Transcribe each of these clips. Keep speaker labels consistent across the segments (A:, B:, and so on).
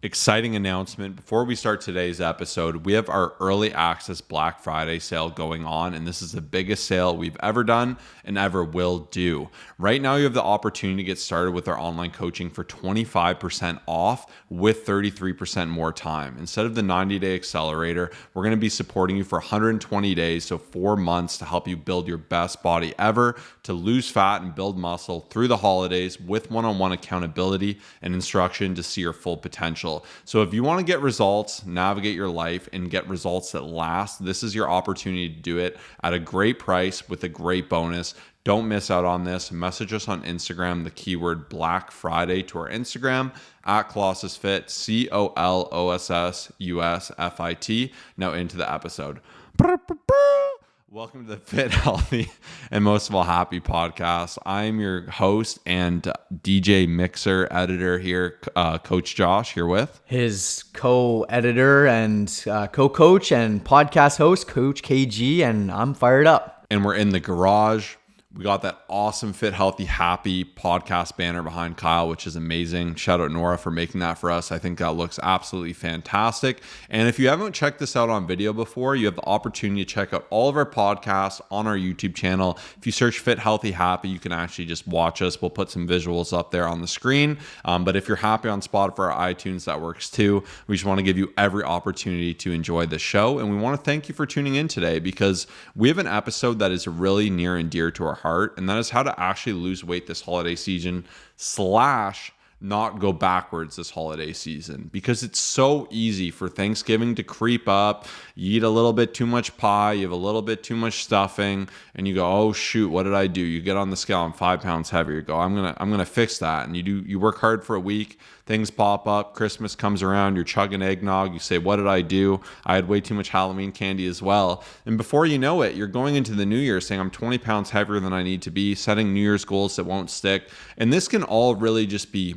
A: Exciting announcement. Before we start today's episode, we have our early access Black Friday sale going on, and this is the biggest sale we've ever done and ever will do. Right now, you have the opportunity to get started with our online coaching for 25% off with 33% more time. Instead of the 90-day accelerator, we're going to be supporting you for 120 days, so 4 months to help you build your best body ever, to lose fat and build muscle through the holidays with one-on-one accountability and instruction to see your full potential. So if you want to get results, navigate your life, and get results that last, this is your opportunity to do it at a great price with a great bonus. Don't miss out on this. Message us on Instagram, the keyword Black Friday to our Instagram at COLOSSUSFIT, COLOSSUSFIT. Now into the episode. Welcome to the Fit, Healthy, and most of all, Happy podcast. I'm your host and DJ mixer editor here, Coach Josh, here with
B: his co-editor and co-coach and podcast host, Coach KG, and I'm fired up.
A: And we're in the garage. We got that awesome Fit, Healthy, Happy podcast banner behind Kyle, which is amazing. Shout out Nora for making that for us. I think that looks absolutely fantastic. And if you haven't checked this out on video before, you have the opportunity to check out all of our podcasts on our YouTube channel. If you search Fit, Healthy, Happy, you can actually just watch us. We'll put some visuals up there on the screen. But if you're happy on Spotify or iTunes, that works too. We just want to give you every opportunity to enjoy the show. And we want to thank you for tuning in today because we have an episode that is really near and dear to our heart, and that is how to actually lose weight this holiday season / not go backwards this holiday season, because it's so easy for Thanksgiving to creep up. You eat a little bit too much pie, you have a little bit too much stuffing, and you go, oh shoot, what did I do? You get on the scale, I'm 5 pounds heavier. You go, I'm gonna fix that. And you work hard for a week, things pop up, Christmas comes around, you're chugging eggnog, you say, what did I do? I had way too much Halloween candy as well. And before you know it, you're going into the new year saying, I'm 20 pounds heavier than I need to be, setting New Year's goals that won't stick. And this can all really just be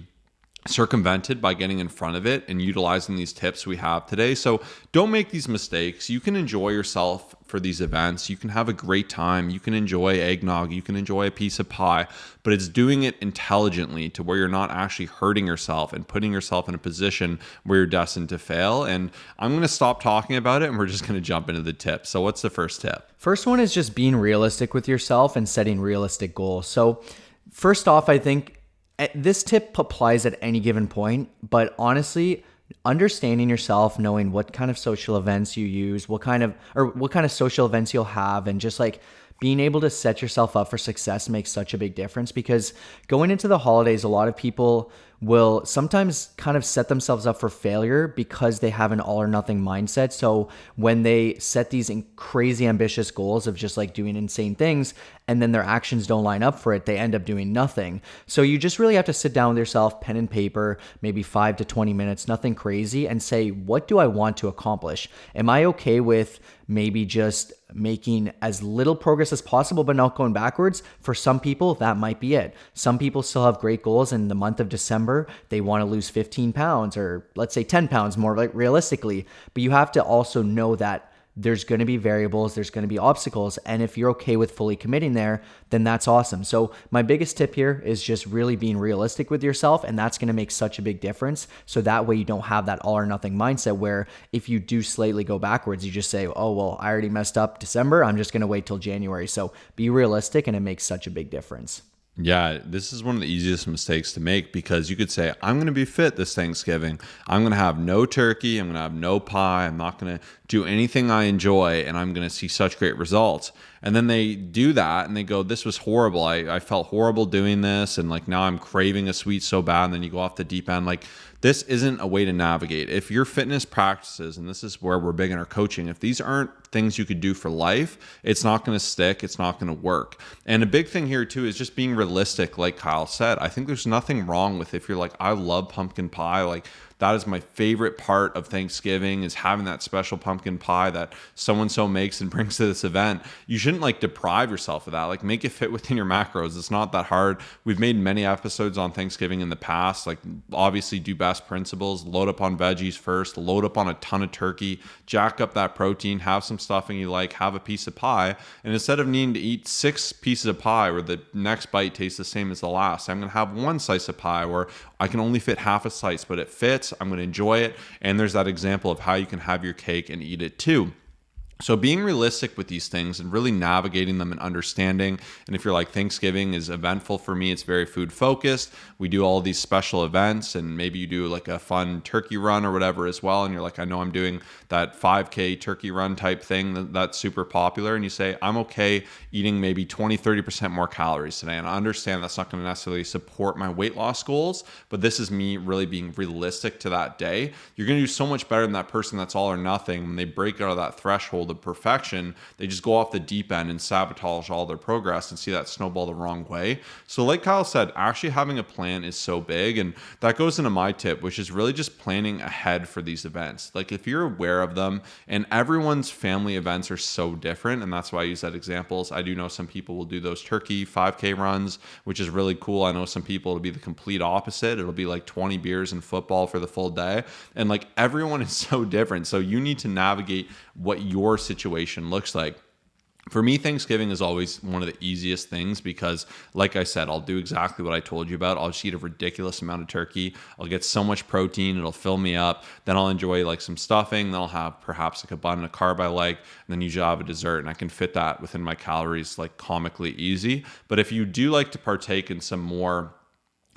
A: circumvented by getting in front of it and utilizing these tips we have today. So don't make these mistakes. You can enjoy yourself for these events. You can have a great time. You can enjoy eggnog. You can enjoy a piece of pie, but it's doing it intelligently to where you're not actually hurting yourself and putting yourself in a position where you're destined to fail. And I'm going to stop talking about it and we're just going to jump into the tips. So what's the first tip?
B: First one is just being realistic with yourself and setting realistic goals. So first off, I think this tip applies at any given point, but honestly, understanding yourself, knowing what kind of social events you use, what kind of social events you'll have, and just like being able to set yourself up for success makes such a big difference, because going into the holidays, a lot of people will sometimes kind of set themselves up for failure because they have an all or nothing mindset. So when they set these crazy ambitious goals of just like doing insane things and then their actions don't line up for it, they end up doing nothing. So you just really have to sit down with yourself, pen and paper, maybe 5 to 20 minutes, nothing crazy, and say, what do I want to accomplish? Am I okay with maybe just making as little progress as possible, but not going backwards? For some people, that might be it. Some people still have great goals in the month of December. They want to lose 15 pounds or let's say 10 pounds more like realistically, but you have to also know that there's going to be variables, there's going to be obstacles. And if you're okay with fully committing there, then that's awesome. So my biggest tip here is just really being realistic with yourself. And that's going to make such a big difference. So that way you don't have that all or nothing mindset where if you do slightly go backwards, you just say, oh, well, I already messed up December. I'm just going to wait till January. So be realistic and it makes such a big difference.
A: Yeah, this is one of the easiest mistakes to make, because you could say, I'm going to be fit this Thanksgiving. I'm going to have no turkey. I'm going to have no pie. I'm not going to do anything I enjoy, and I'm going to see such great results. And then they do that and they go, this was horrible. I felt horrible doing this. And like now I'm craving a sweet so bad. And then you go off the deep end. Like this isn't a way to navigate. If your fitness practices, and this is where we're big in our coaching, if these aren't things you could do for life, it's not going to stick. It's not going to work. And a big thing here too is just being realistic. Like Kyle said, I think there's nothing wrong with if you're like, I love pumpkin pie. Like that is my favorite part of Thanksgiving, is having that special pumpkin pie that so-and-so makes and brings to this event. You shouldn't like deprive yourself of that. Like make it fit within your macros. It's not that hard. We've made many episodes on Thanksgiving in the past. Like obviously do best principles, load up on veggies first, load up on a ton of turkey, jack up that protein, have some stuffing you like, have a piece of pie. And instead of needing to eat 6 pieces of pie where the next bite tastes the same as the last, I'm going to have 1 slice of pie or I can only fit half a slice, but it fits. I'm going to enjoy it. And there's that example of how you can have your cake and eat it too. So being realistic with these things and really navigating them and understanding. And if you're like, Thanksgiving is eventful for me, it's very food focused. We do all these special events, and maybe you do like a fun turkey run or whatever as well. And you're like, I know I'm doing that 5K turkey run type thing that's super popular. And you say, I'm okay eating maybe 20-30% more calories today. And I understand that's not going to necessarily support my weight loss goals, but this is me really being realistic to that day. You're going to do so much better than that person that's all or nothing. When they break out of that threshold of perfection, they just go off the deep end and sabotage all their progress and see that snowball the wrong way. So like Kyle said, actually having a plan is so big, and that goes into my tip, which is really just planning ahead for these events. Like if you're aware of them, and everyone's family events are so different, and that's why I use that examples. I do know some people will do those turkey 5K runs, which is really cool. I know some people it'll be the complete opposite. It'll be like 20 beers and football for the full day. And like everyone is so different. So you need to navigate what your situation looks like. For me, Thanksgiving is always one of the easiest things because, like I said, I'll do exactly what I told you about. I'll just eat a ridiculous amount of turkey. I'll get so much protein, it'll fill me up. Then I'll enjoy like some stuffing. Then I'll have perhaps like a bun and a carb I like. And then usually I'll have a dessert, and I can fit that within my calories like comically easy. But if you do like to partake in some more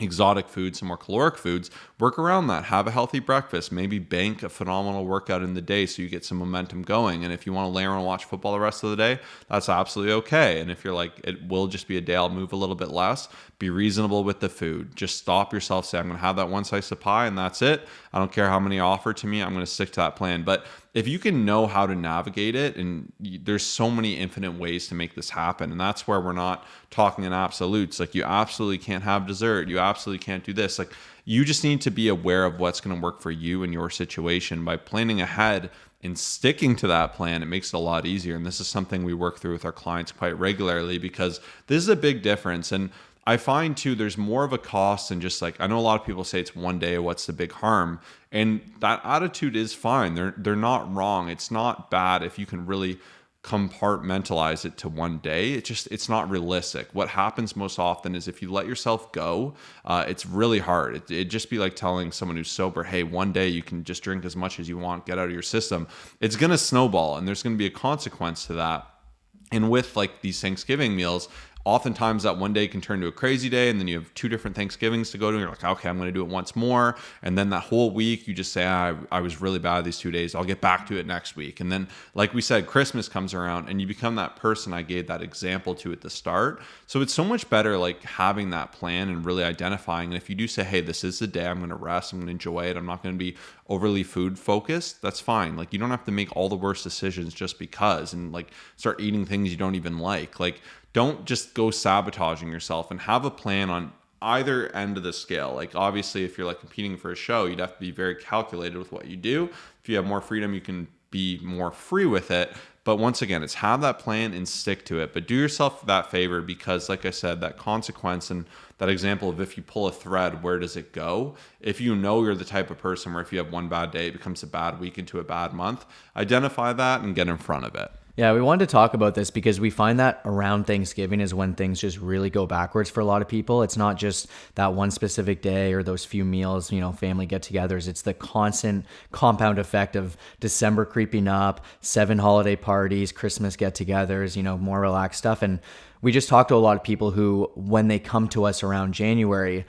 A: exotic foods, some more caloric foods, work around that. Have a healthy breakfast. Maybe bank a phenomenal workout in the day so you get some momentum going. And if you want to lay around and watch football the rest of the day, that's absolutely okay. And if you're like, it will just be a day I'll move a little bit less, be reasonable with the food. Just stop yourself. Say, I'm going to have that one slice of pie and that's it. I don't care how many offer to me. I'm going to stick to that plan. But if you can know how to navigate it, and there's so many infinite ways to make this happen. And that's where we're not talking in absolutes. Like you absolutely can't have dessert. You absolutely can't do this. Like you just need to be aware of what's going to work for you and your situation. By planning ahead and sticking to that plan, it makes it a lot easier. And this is something we work through with our clients quite regularly because this is a big difference. And I find too, there's more of a cost than just like, I know a lot of people say it's one day, what's the big harm? And that attitude is fine. They're not wrong. It's not bad if you can really compartmentalize it to one day. It's not realistic. What happens most often is if you let yourself go, it's really hard. It'd just be like telling someone who's sober, hey, one day you can just drink as much as you want, get out of your system. It's going to snowball, and there's going to be a consequence to that. And with like these Thanksgiving meals, oftentimes that one day can turn to a crazy day, and then you have 2 different Thanksgivings to go to, and you're like, okay, I'm going to do it once more. And then that whole week, you just say, I was really bad these 2 days. I'll get back to it next week. And then, like we said, Christmas comes around, and you become that person I gave that example to at the start. So it's so much better like having that plan and really identifying. And if you do say, hey, this is the day I'm going to rest, I'm going to enjoy it, I'm not going to be overly food focused, that's fine. Like you don't have to make all the worst decisions just because, and like start eating things you don't even like. Like don't just go sabotaging yourself, and have a plan on either end of the scale. Like obviously if you're like competing for a show, you'd have to be very calculated with what you do. If you have more freedom, you can be more free with it. But once again, it's have that plan and stick to it. But do yourself that favor, because like I said, that consequence and that example of if you pull a thread, where does it go? If you know you're the type of person where if you have one bad day, it becomes a bad week into a bad month, identify that and get in front of it.
B: Yeah, we wanted to talk about this because we find that around Thanksgiving is when things just really go backwards for a lot of people. It's not just that one specific day or those few meals, family get-togethers. It's the constant compound effect of December creeping up, 7 holiday parties, Christmas get-togethers, more relaxed stuff. And we just talked to a lot of people who, when they come to us around January,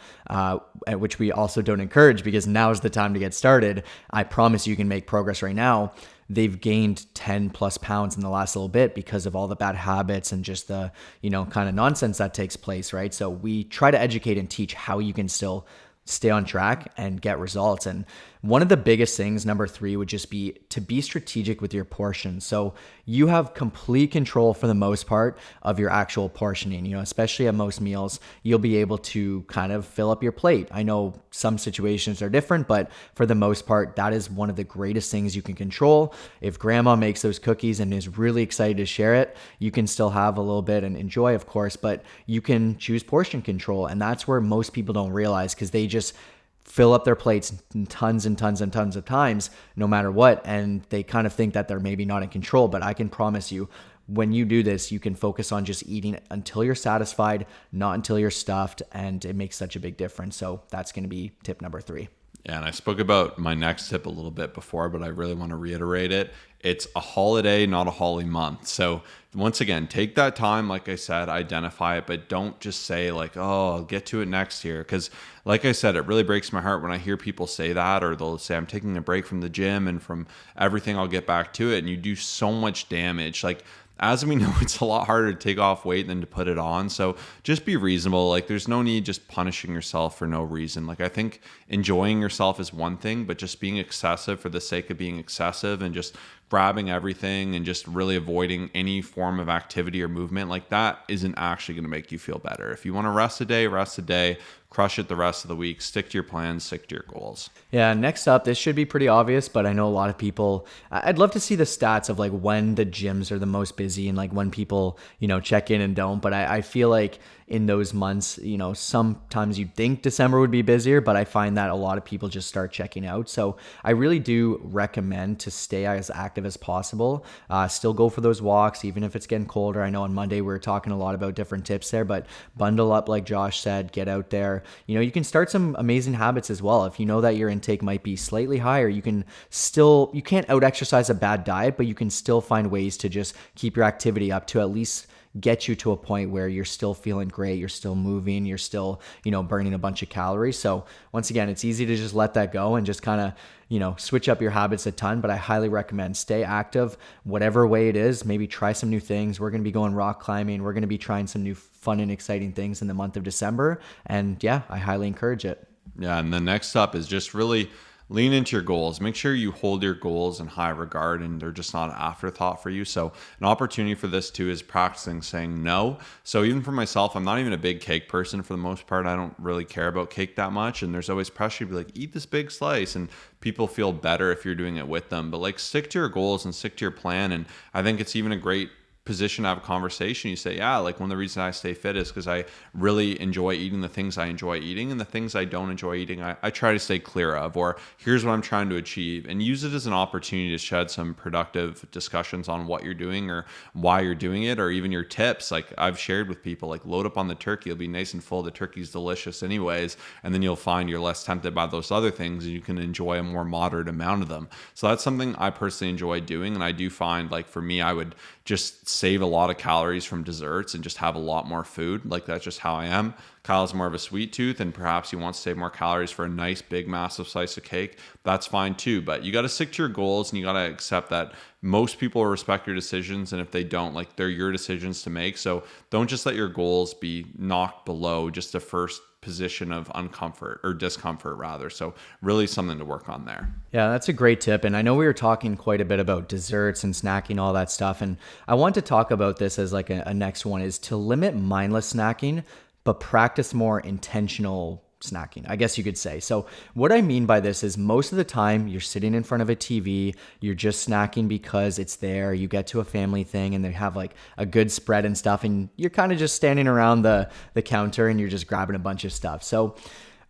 B: which we also don't encourage because now is the time to get started. I promise you can make progress right now. They've gained 10 plus pounds in the last little bit because of all the bad habits and just the, kind of nonsense that takes place, right? So we try to educate and teach how you can still stay on track and get results. And one of the biggest things, number 3, would just be to be strategic with your portion. So you have complete control for the most part of your actual portioning, especially at most meals, you'll be able to kind of fill up your plate. I know some situations are different, but for the most part, that is one of the greatest things you can control. If grandma makes those cookies and is really excited to share it, you can still have a little bit and enjoy, of course, but you can choose portion control. And that's where most people don't realize, because they just fill up their plates tons and tons and tons of times, no matter what. And they kind of think that they're maybe not in control, but I can promise you, when you do this, you can focus on just eating until you're satisfied, not until you're stuffed, and it makes such a big difference. So that's going to be tip number 3.
A: Yeah, and I spoke about my next tip a little bit before, but I really want to reiterate it. It's a holiday, not a holi-month. So once again, take that time, like I said, identify it, but don't just say like, oh, I'll get to it next year. Because like I said, it really breaks my heart when I hear people say that, or they'll say, I'm taking a break from the gym and from everything, I'll get back to it. And you do so much damage. Like, as we know, it's a lot harder to take off weight than to put it on. So just be reasonable. Like, there's no need just punishing yourself for no reason. Like, I think enjoying yourself is one thing, but just being excessive for the sake of being excessive and just grabbing everything and just really avoiding any form of activity or movement like that isn't actually going to make you feel better. If you want to rest a day, crush it the rest of the week, stick to your plans, stick to your goals.
B: Yeah, next up, this should be pretty obvious, but I know a lot of people, I'd love to see the stats of like when the gyms are the most busy and like when people, check in and don't. But I feel like in those months, sometimes you'd think December would be busier, but I find that a lot of people just start checking out. So I really do recommend to stay as active as possible. Still go for those walks, even if it's getting colder. I know on Monday we were talking a lot about different tips there, but bundle up, like Josh said, get out there. You can start some amazing habits as well. If you know that your intake might be slightly higher, you can't out exercise a bad diet, but you can still find ways to just keep your activity up to at least get you to a point where you're still feeling great, you're still moving, you're still, burning a bunch of calories. So once again, it's easy to just let that go and just kind of, switch up your habits a ton, but I highly recommend stay active, whatever way it is. Maybe try some new things. We're going to be going rock climbing. We're going to be trying some new fun and exciting things in the month of December. And yeah, I highly encourage it.
A: Yeah. And the next up is just really lean into your goals. Make sure you hold your goals in high regard and they're just not an afterthought for you. So an opportunity for this too is practicing saying no. So even for myself, I'm not even a big cake person for the most part. I don't really care about cake that much. And there's always pressure to be like, eat this big slice. And people feel better if you're doing it with them. But like, stick to your goals and stick to your plan. And I think it's even a great position to have a conversation. You say, yeah, like one of the reasons I stay fit is because I really enjoy eating the things I enjoy eating, and the things I don't enjoy eating, I try to stay clear of, or here's what I'm trying to achieve, and use it as an opportunity to shed some productive discussions on what you're doing or why you're doing it, or even your tips. Like I've shared with people, like load up on the turkey. It'll be nice and full. The turkey's delicious anyways. And then you'll find you're less tempted by those other things and you can enjoy a more moderate amount of them. So that's something I personally enjoy doing. And I do find, like for me, I would just save a lot of calories from desserts and just have a lot more food. Like that's just how I am. Kyle's more of a sweet tooth, and perhaps he wants to save more calories for a nice big massive slice of cake. That's fine too. But you got to stick to your goals, and you got to accept that most people respect your decisions, and if they don't, like they're your decisions to make. So don't just let your goals be knocked below just the first position of uncomfort or discomfort rather. So really something to work on there.
B: Yeah, that's a great tip. And I know we were talking quite a bit about desserts and snacking, all that stuff. And I want to talk about this as like a next one, is to limit mindless snacking, but practice more intentional snacking, I guess you could say. So what I mean by this is most of the time you're sitting in front of a TV, you're just snacking because it's there. You get to a family thing and they have like a good spread and stuff, and you're kind of just standing around the counter and you're just grabbing a bunch of stuff. So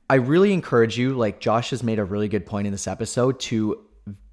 B: I really encourage you, like Josh has made a really good point in this episode, to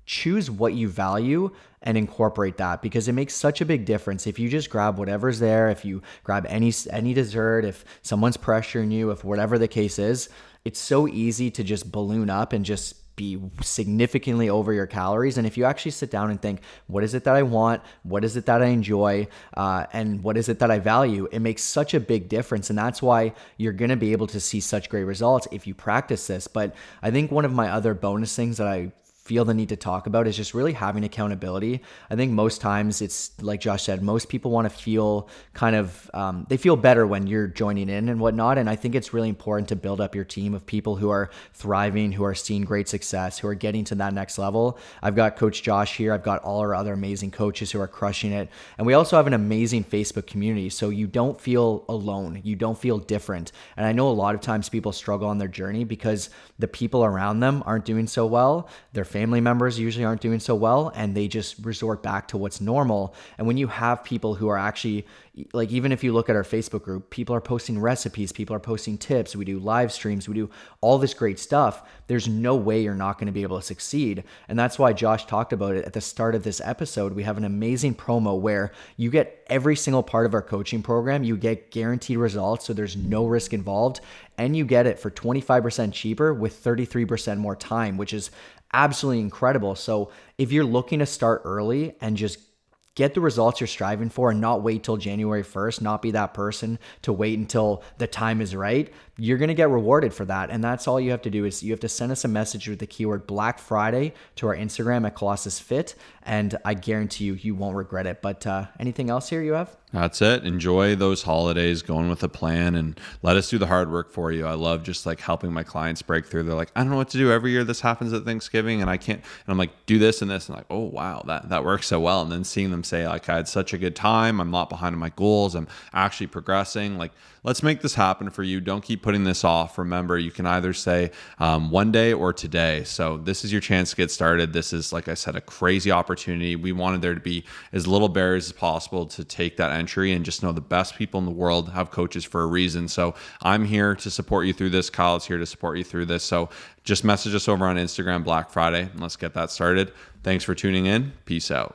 B: choose what you value and incorporate that, because it makes such a big difference. If you just grab whatever's there, if you grab any dessert, if someone's pressuring you, if whatever the case is, it's so easy to just balloon up and just be significantly over your calories. And if you actually sit down and think, what is it that I want? What is it that I enjoy? And what is it that I value? It makes such a big difference. And that's why you're going to be able to see such great results if you practice this. But I think one of my other bonus things that I feel the need to talk about is just really having accountability. I think most times it's like Josh said, most people want to feel kind of, they feel better when you're joining in and whatnot. And I think it's really important to build up your team of people who are thriving, who are seeing great success, who are getting to that next level. I've got Coach Josh here. I've got all our other amazing coaches who are crushing it. And we also have an amazing Facebook community. So you don't feel alone. You don't feel different. And I know a lot of times people struggle on their journey because the people around them aren't doing so well. Their family members usually aren't doing so well, and they just resort back to what's normal. And when you have people who are actually, like, even if you look at our Facebook group, people are posting recipes, people are posting tips, we do live streams, we do all this great stuff. There's no way you're not going to be able to succeed. And that's why Josh talked about it at the start of this episode. We have an amazing promo where you get every single part of our coaching program. You get guaranteed results, so there's no risk involved. And you get it for 25% cheaper with 33% more time, which is absolutely incredible. So if you're looking to start early and just get the results you're striving for and not wait till January 1st, not be that person to wait until the time is right, you're going to get rewarded for that. And that's all you have to do is you have to send us a message with the keyword Black Friday to our Instagram at COLOSSUSFIT. And I guarantee you won't regret it. But anything else here you have?
A: That's it. Enjoy those holidays, going with a plan, and let us do the hard work for you. I love just like helping my clients break through. They're like, I don't know what to do. Every year this happens at Thanksgiving and I can't. And I'm like, do this and this. And like, oh, wow, that works so well. And then seeing them say like, I had such a good time. I'm not behind on my goals. I'm actually progressing. Like, let's make this happen for you. Don't keep putting this off. Remember, you can either say one day or today. So this is your chance to get started. This is, like I said, a crazy opportunity. We wanted there to be as little barriers as possible to take that entry, and just know the best people in the world have coaches for a reason. So I'm here to support you through this. Kyle's here to support you through this. So just message us over on Instagram Black Friday and let's get that started. Thanks for tuning in. Peace out.